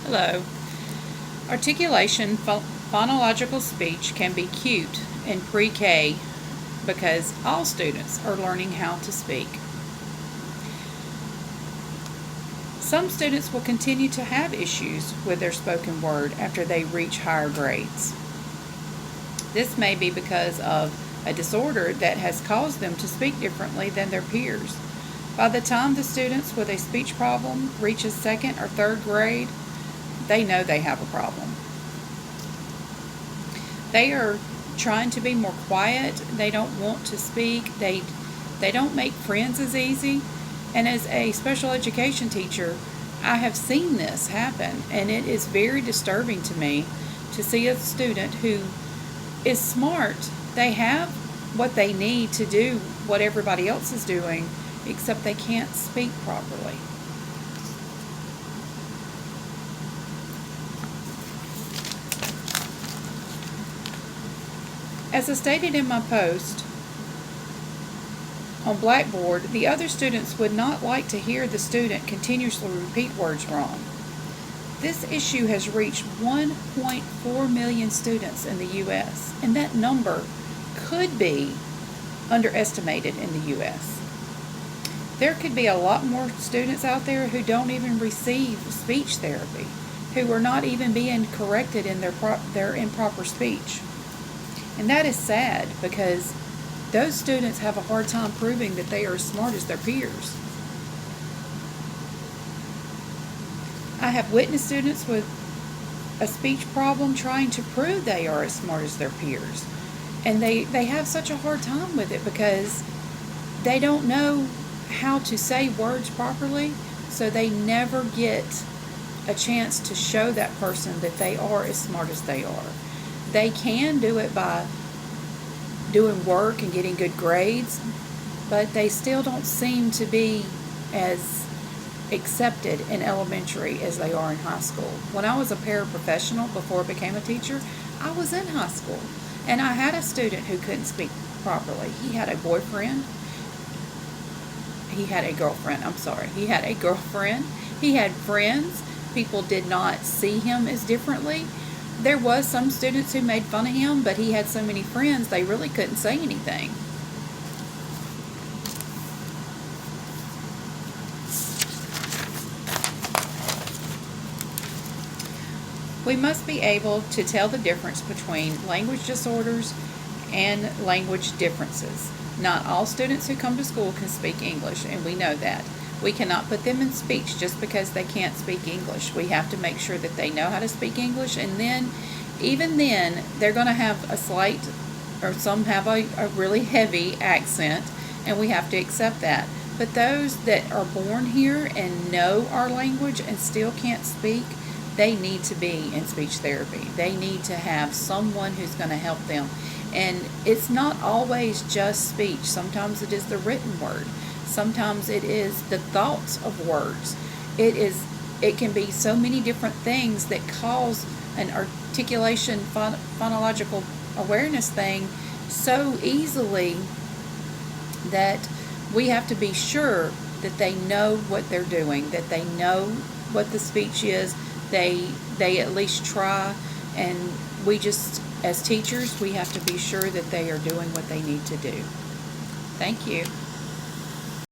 Hello. Articulation phonological speech can be cute in pre-K because all students are learning how to speak. Some students will continue to have issues with their spoken word after they reach higher grades. This may be because of a disorder that has caused them to speak differently than their peers. By the time the students with a speech problem reaches second or third grade, they know they have a problem. They are trying to be more quiet. They don't want to speak. They don't make friends as easy. And as a special education teacher, I have seen this happen, and it is very disturbing to me to see a student who is smart. They have what they need to do what everybody else is doing, except they can't speak properly. As I stated in my post on Blackboard, the other students would not like to hear the student continuously repeat words wrong. This issue has reached 1.4 million students in the U.S., and that number could be underestimated in the U.S. There could be a lot more students out there who don't even receive speech therapy, who are not even being corrected in their improper speech. And that is sad because those students have a hard time proving that they are as smart as their peers. I have witnessed students with a speech problem trying to prove they are as smart as their peers. And they have such a hard time with it because they don't know how to say words properly, so they never get a chance to show that person that they are as smart as they are. They can do it by doing work and getting good grades, but they still don't seem to be as accepted in elementary as they are in high school. When I was a paraprofessional before I became a teacher, I was in high school, and I had a student who couldn't speak properly. He had a boyfriend. He had a girlfriend. He had a girlfriend. He had friends. People did not see him as differently. There was some students who made fun of him, but he had so many friends they really couldn't say anything. We must be able to tell the difference between language disorders and language differences. Not all students who come to school can speak English, and we know that. We cannot put them in speech just because they can't speak English. We have to make sure that they know how to speak English, and then, even then, they're going to have a slight, or some have a really heavy accent, and we have to accept that. But those that are born here and know our language and still can't speak, they need to be in speech therapy. They need to have someone who's going to help them. And it's not always just speech. Sometimes it is the written word. Sometimes it is the thoughts of words. It can be so many different things that cause an articulation phonological awareness thing so easily that we have to be sure that they know what they're doing, that they know what the speech is. They at least try, and we just, as teachers, we have to be sure that they are doing what they need to do. Thank you.